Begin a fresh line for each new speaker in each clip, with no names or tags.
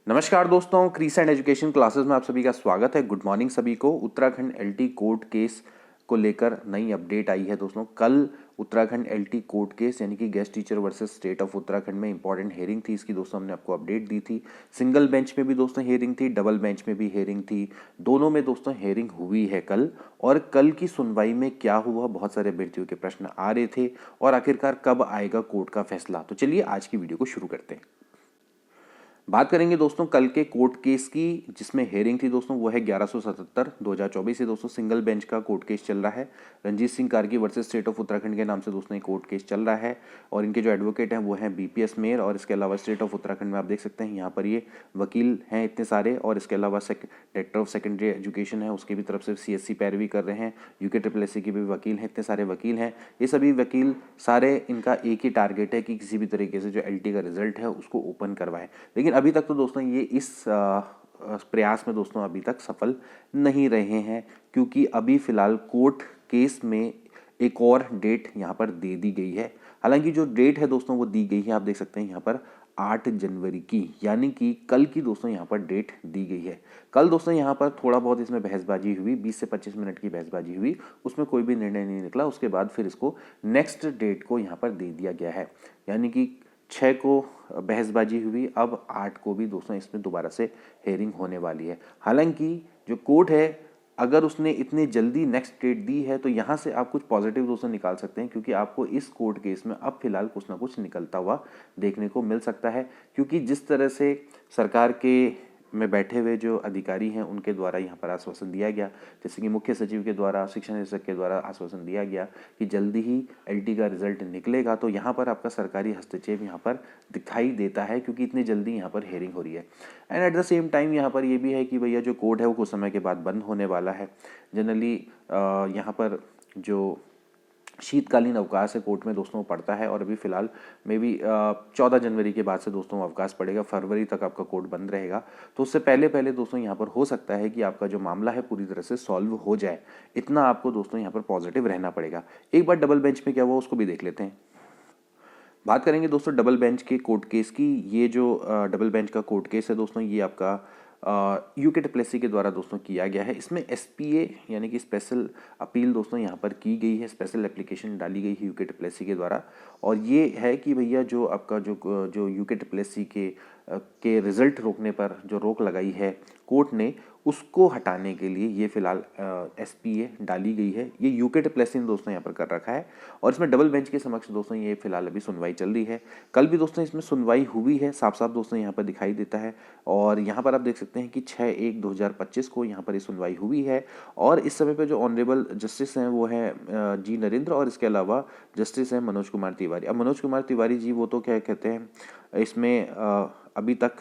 नमस्कार दोस्तों, crease and education classes में आप सभी का स्वागत है। गुड मॉर्निंग सभी को। उत्तराखंड एलटी कोर्ट केस को लेकर नई अपडेट आई है दोस्तों। कल उत्तराखंड एलटी कोर्ट केस यानी कि guest teacher versus state of Uttarakhand में इंपॉर्टेंट हियरिंग थी। इसकी दोस्तों हमने आपको अपडेट दी थी। सिंगल बेंच में भी दोस्तों हियरिंग थी, डबल बेंच में भी हियरिंग थी। दोनों में दोस्तों हियरिंग हुई है कल। और कल की सुनवाई में क्या हुआ, बहुत सारे अभ्यर्थियों के प्रश्न आ रहे थे और आखिरकार कब आएगा कोर्ट का फैसला। तो चलिए आज की वीडियो को शुरू करते हैं। बात करेंगे दोस्तों कल के कोर्ट केस की, जिसमें हेयरिंग थी दोस्तों वो है 1177/2024 से दोस्तों सिंगल बेंच का कोर्ट केस चल रहा है। Ranjit Singh Karki versus state of Uttarakhand के नाम से दोस्तों ये कोर्ट केस चल रहा है और इनके जो एडवोकेट हैं वो हैं बीपीएस मेयर। और इसके अलावा स्टेट ऑफ उत्तराखंड में आप देख सकते हैं यहाँ पर ये वकील हैं इतने सारे। और इसके अलावा डायरेक्टर ऑफ सेकेंडरी एजुकेशन है, उसकी भी तरफ से सीएससी पैरवी कर रहे हैं। यूके SSSC के भी वकील हैं, इतने सारे वकील हैं। ये सभी वकील सारे, इनका एक ही टारगेट है कि किसी भी तरीके से जो एलटी का रिजल्ट है उसको ओपन करवाएं। लेकिन अभी तक तो दोस्तों ये इस प्रयास में दोस्तों अभी तक सफल नहीं रहे हैं, क्योंकि अभी फिलहाल कोर्ट केस में एक और डेट यहाँ पर दे दी गई है। हालांकि जो डेट है दोस्तों वो दी गई है, आप देख सकते हैं यहाँ पर 8 जनवरी की, यानी कि कल की दोस्तों यहाँ पर डेट दी गई है। कल दोस्तों यहाँ पर थोड़ा बहुत इसमें बहसबाजी हुई, 20 से 25 मिनट की बहसबाजी हुई, उसमें कोई भी निर्णय नहीं निकला। उसके बाद फिर इसको नेक्स्ट डेट को यहाँ पर दे दिया गया है, यानी कि 6 को बहसबाजी हुई, अब 8 को भी दोस्तों इसमें दोबारा से हेयरिंग होने वाली है। हालांकि जो कोर्ट है, अगर उसने इतनी जल्दी नेक्स्ट डेट दी है तो यहाँ से आप कुछ पॉजिटिव दोस्तों निकाल सकते हैं, क्योंकि आपको इस कोर्ट केस में अब फिलहाल कुछ ना कुछ निकलता हुआ देखने को मिल सकता है। क्योंकि जिस तरह से सरकार के में बैठे हुए जो अधिकारी हैं उनके द्वारा यहाँ पर आश्वासन दिया गया, जैसे कि मुख्य सचिव के द्वारा, शिक्षा निदेशक के द्वारा आश्वासन दिया गया कि जल्दी ही एलटी का रिजल्ट निकलेगा, तो यहाँ पर आपका सरकारी हस्तक्षेप यहाँ पर दिखाई देता है, क्योंकि इतनी जल्दी यहाँ पर हेयरिंग हो रही है। And at the same time यहाँ पर ये भी है कि भैया जो कोर्ट है वो कुछ समय के बाद बंद होने वाला है। जनरली यहाँ पर जो शीतकालीन अवकाश है कोर्ट में दोस्तों पड़ता है, और अभी फिलहाल मे बी 14 जनवरी के बाद से दोस्तों अवकाश पड़ेगा, फरवरी तक आपका कोर्ट बंद रहेगा। तो उससे पहले पहले दोस्तों यहाँ पर हो सकता है कि आपका जो मामला है पूरी तरह से सॉल्व हो जाए। इतना आपको दोस्तों यहाँ पर पॉजिटिव रहना पड़ेगा। एक बार डबल बेंच में क्या हुआ उसको भी देख लेते हैं। बात करेंगे दोस्तों डबल बेंच के कोर्ट केस की। ये जो डबल बेंच का कोर्ट केस है दोस्तों, ये आपका यूके SSSC के द्वारा दोस्तों किया गया है। इसमें SPA यानी कि स्पेशल अपील दोस्तों यहाँ पर की गई है, स्पेशल एप्लीकेशन डाली गई है यूके SSSC के द्वारा। और ये है कि भैया जो आपका जो यूके SSSC के रिजल्ट रोकने पर जो रोक लगाई है कोर्ट ने, उसको हटाने के लिए ये फिलहाल SPA डाली गई है। ये यूके SSSC ने दोस्तों यहाँ पर कर रखा है और इसमें डबल बेंच के समक्ष दोस्तों ये फिलहाल अभी सुनवाई चल रही है। कल भी दोस्तों इसमें सुनवाई हुई है, साफ साफ दोस्तों यहाँ पर दिखाई देता है। और यहाँ पर आप देख सकते हैं कि 6/1/2025 को यहाँ पर ये सुनवाई हुई है। और इस समय पर जो ऑनरेबल जस्टिस हैं वो हैं जी नरेंद्र, और इसके अलावा जस्टिस हैं मनोज कुमार तिवारी। अब मनोज कुमार तिवारी जी वो तो क्या कहते हैं, इसमें अभी तक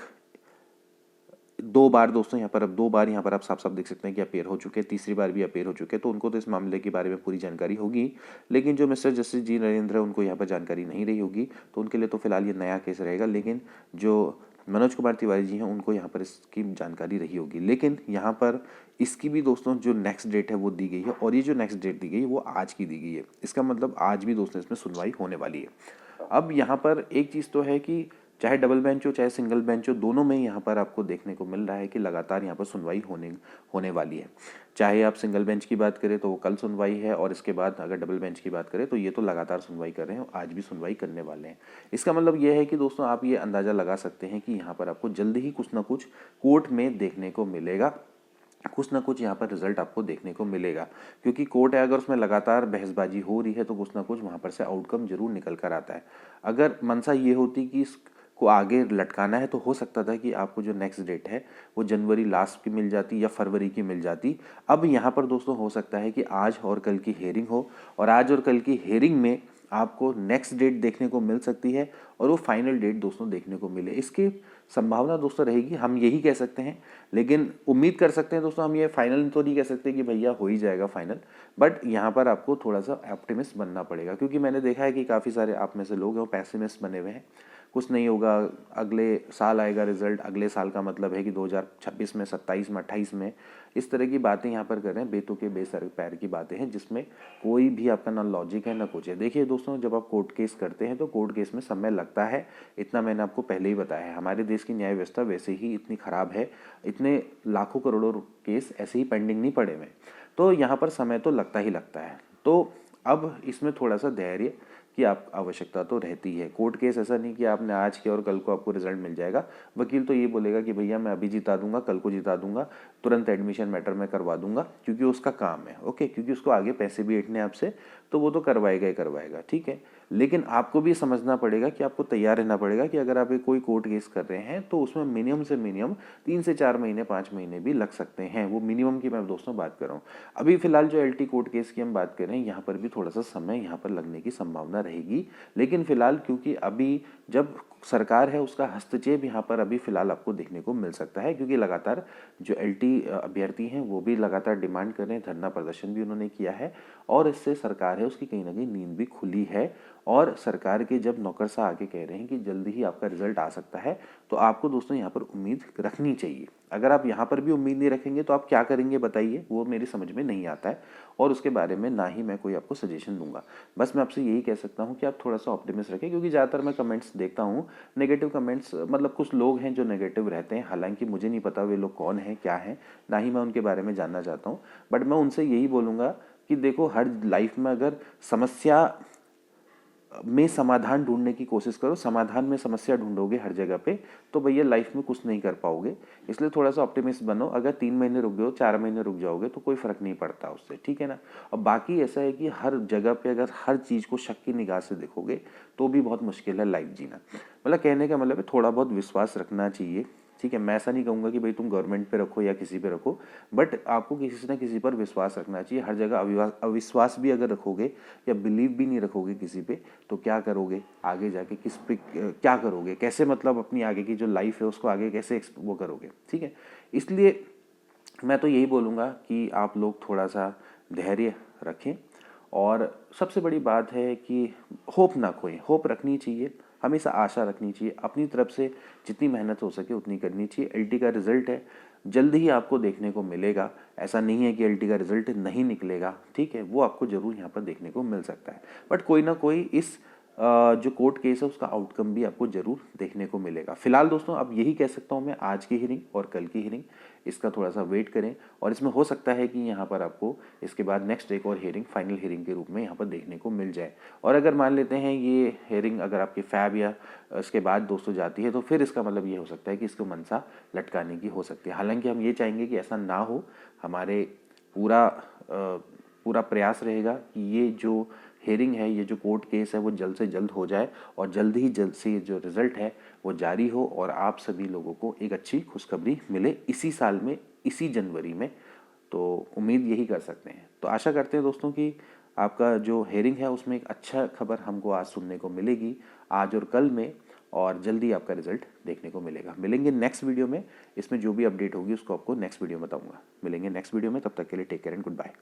2 बार दोस्तों यहाँ पर आप साफ साफ देख सकते हैं कि अपेयर हो चुके हैं, तीसरी बार भी अपेयर हो चुके हैं। तो उनको तो इस मामले के बारे में पूरी जानकारी होगी, लेकिन जो मिस्टर जस्टिस जी नरेंद्र है उनको यहाँ पर जानकारी नहीं रही होगी, तो उनके लिए तो फिलहाल ये नया केस रहेगा। लेकिन जो मनोज कुमार तिवारी जी हैं उनको यहाँ पर इसकी जानकारी रही होगी। लेकिन यहाँ पर इसकी भी दोस्तों जो नेक्स्ट डेट है वो दी गई है, और ये जो नेक्स्ट डेट दी गई है वो आज की दी गई है। इसका मतलब आज भी दोस्तों इसमें सुनवाई होने वाली है। अब यहाँ पर एक चीज़ तो है कि चाहे डबल बेंच हो चाहे सिंगल बेंच हो, दोनों में यहाँ पर आपको देखने को मिल रहा है कि लगातार यहाँ पर सुनवाई होने वाली है। चाहे आप सिंगल बेंच की बात करें तो वो कल सुनवाई है, और इसके बाद अगर डबल बेंच की बात करें तो ये तो लगातार सुनवाई कर रहे हैं, आज भी सुनवाई करने वाले हैं। इसका मतलब ये है कि दोस्तों आप ये अंदाज़ा लगा सकते हैं कि यहाँ पर आपको जल्द ही कुछ ना कुछ कोर्ट में देखने को मिलेगा, कुछ ना कुछ यहाँ पर रिजल्ट आपको देखने को मिलेगा। क्योंकि कोर्ट है, अगर उसमें लगातार बहसबाजी हो रही है तो कुछ ना कुछ वहाँ पर से आउटकम जरूर निकल कर आता है। अगर मंशा ये होती कि को आगे लटकाना है तो हो सकता था कि आपको जो नेक्स्ट डेट है वो जनवरी लास्ट की मिल जाती या फरवरी की मिल जाती। अब यहाँ पर दोस्तों हो सकता है कि आज और कल की हेयरिंग हो, और आज और कल की हेयरिंग में आपको नेक्स्ट डेट देखने को मिल सकती है और वो फाइनल डेट दोस्तों देखने को मिले। इसकी संभावना दोस्तों रहेगी, हम यही कह सकते हैं। लेकिन उम्मीद कर सकते हैं दोस्तों, हम ये फाइनल तो नहीं कह सकते कि भैया हो ही जाएगा फाइनल, बट यहाँ पर आपको थोड़ा सा ऑप्टिमिस्ट बनना पड़ेगा। क्योंकि मैंने देखा है कि काफ़ी सारे आप में से लोग हैं वो पैसिमिस्ट बने हुए हैं। कुछ नहीं होगा, अगले साल आएगा रिजल्ट, अगले साल का मतलब है कि 2026 में, 27 में, 28 में, इस तरह की बातें यहाँ पर कर रहे हैं, बेतुके बेसर पैर की बातें हैं जिसमें कोई भी आपका ना लॉजिक है ना कुछ है। देखिए दोस्तों, जब आप कोर्ट केस करते हैं तो कोर्ट केस में समय लगता है, इतना मैंने आपको पहले ही बताया है। हमारे देश की न्याय व्यवस्था वैसे ही इतनी खराब है, इतने लाखों करोड़ों केस ऐसे ही पेंडिंग नहीं पड़े हुए, तो यहाँ पर समय तो लगता ही लगता है। तो अब इसमें थोड़ा सा धैर्य की आप आवश्यकता तो रहती है। कोर्ट केस ऐसा नहीं कि आपने आज किया और कल को आपको रिजल्ट मिल जाएगा। वकील तो ये बोलेगा कि भैया मैं अभी जिता दूंगा, कल को जिता दूंगा, तुरंत एडमिशन मैटर में करवा दूंगा, क्योंकि उसका काम है, ओके, क्योंकि उसको आगे पैसे भी ऐंठने आपसे, तो वो तो करवाएगा ही करवाएगा, ठीक है। लेकिन आपको भी समझना पड़ेगा कि आपको तैयार रहना पड़ेगा कि अगर आप एक कोई कोर्ट केस कर रहे हैं तो उसमें मिनिमम से मिनिमम 3 से 4 महीने, 5 महीने भी लग सकते हैं। वो मिनिमम की मैं दोस्तों बात कर रहा हूँ। अभी फिलहाल जो एलटी कोर्ट केस की हम बात कर रहे हैं, यहाँ पर भी थोड़ा सा समय यहाँ पर लगने की संभावना रहेगी। लेकिन फिलहाल क्योंकि अभी जब सरकार है उसका हस्तक्षेप यहाँ पर अभी फिलहाल आपको देखने को मिल सकता है, क्योंकि लगातार जो एलटी अभ्यर्थी हैं वो भी लगातार डिमांड कर रहे हैं, धरना प्रदर्शन भी उन्होंने किया है, और इससे सरकार है उसकी कहीं ना कहीं नींद भी खुली है। और सरकार के जब नौकरशाह आके कह रहे हैं कि जल्दी ही आपका रिजल्ट आ सकता है, तो आपको दोस्तों यहाँ पर उम्मीद रखनी चाहिए। अगर आप यहाँ पर भी उम्मीद नहीं रखेंगे तो आप क्या करेंगे बताइए, वो मेरी समझ में नहीं आता है, और उसके बारे में ना ही मैं कोई आपको सजेशन दूंगा। बस मैं आपसे यही कह सकता हूँ कि आप थोड़ा सा ऑप्टिमिस्ट रखें, क्योंकि ज़्यादातर मैं कमेंट्स देखता हूँ, नेगेटिव कमेंट्स, मतलब कुछ लोग हैं जो नेगेटिव रहते हैं, हालांकि मुझे नहीं पता वे लोग कौन हैं, क्या हैं, ना ही मैं उनके बारे में जानना चाहता हूँ। बट मैं उनसे यही बोलूँगा कि देखो, हर लाइफ में अगर समस्या में समाधान ढूंढने की कोशिश करो, समाधान में समस्या ढूंढोगे हर जगह पे, तो भैया लाइफ में कुछ नहीं कर पाओगे। इसलिए थोड़ा सा ऑप्टिमिस्ट बनो। अगर 3 महीने रुक गए हो, 4 महीने रुक जाओगे तो कोई फर्क नहीं पड़ता उससे, ठीक है ना। और बाकी ऐसा है कि हर जगह पे अगर हर चीज़ को शक की निगाह से देखोगे तो भी बहुत मुश्किल है लाइफ जीना। मतलब कहने का मतलब है थोड़ा बहुत विश्वास रखना चाहिए, ठीक है। मैं ऐसा नहीं कहूँगा कि भाई तुम गवर्नमेंट पे रखो या किसी पे रखो, बट आपको किसी ना किसी पर विश्वास रखना चाहिए। हर जगह अविश्वास भी अगर रखोगे या बिलीव भी नहीं रखोगे किसी पे, तो क्या करोगे आगे जाके, किस पे क्या करोगे, कैसे मतलब अपनी आगे की जो लाइफ है उसको आगे कैसे वो करोगे, ठीक है। इसलिए मैं तो यही बोलूँगा कि आप लोग थोड़ा सा धैर्य रखें, और सबसे बड़ी बात है कि होप ना खोएं। होप रखनी चाहिए, हमेशा आशा रखनी चाहिए, अपनी तरफ से जितनी मेहनत हो सके उतनी करनी चाहिए। एलटी का रिजल्ट है, जल्द ही आपको देखने को मिलेगा। ऐसा नहीं है कि एलटी का रिजल्ट नहीं निकलेगा, ठीक है, वो आपको जरूर यहाँ पर देखने को मिल सकता है। बट कोई ना कोई इस जो कोर्ट केस है उसका आउटकम भी आपको जरूर देखने को मिलेगा। फिलहाल दोस्तों अब यही कह सकता हूँ मैं, आज की हियरिंग और कल की हियरिंग, इसका थोड़ा सा वेट करें, और इसमें हो सकता है कि यहाँ पर आपको इसके बाद नेक्स्ट एक और हियरिंग फाइनल हियरिंग के रूप में यहाँ पर देखने को मिल जाए। और अगर मान लेते हैं ये हियरिंग अगर आपकी फैब या इसके बाद दोस्तों जाती है, तो फिर इसका मतलब ये हो सकता है कि इसको मनसा लटकाने की हो सकती है। हालांकि हम ये चाहेंगे कि ऐसा ना हो, हमारे पूरा प्रयास रहेगा कि ये जो हेयरिंग है, ये जो कोर्ट केस है, वो जल्द से जल्द हो जाए, और जल्द से जो रिजल्ट है वो जारी हो, और आप सभी लोगों को एक अच्छी खुशखबरी मिले इसी साल में, इसी जनवरी में। तो उम्मीद यही कर सकते हैं। तो आशा करते हैं दोस्तों कि आपका जो हेयरिंग है उसमें एक अच्छा खबर हमको आज सुनने को मिलेगी, आज और कल में, और जल्दी आपका रिजल्ट देखने को मिलेगा। मिलेंगे नेक्स्ट वीडियो में, इसमें जो भी अपडेट होगी उसको आपको नेक्स्ट वीडियो में बताऊंगा। मिलेंगे नेक्स्ट वीडियो में, तब तक के लिए take care and good bye.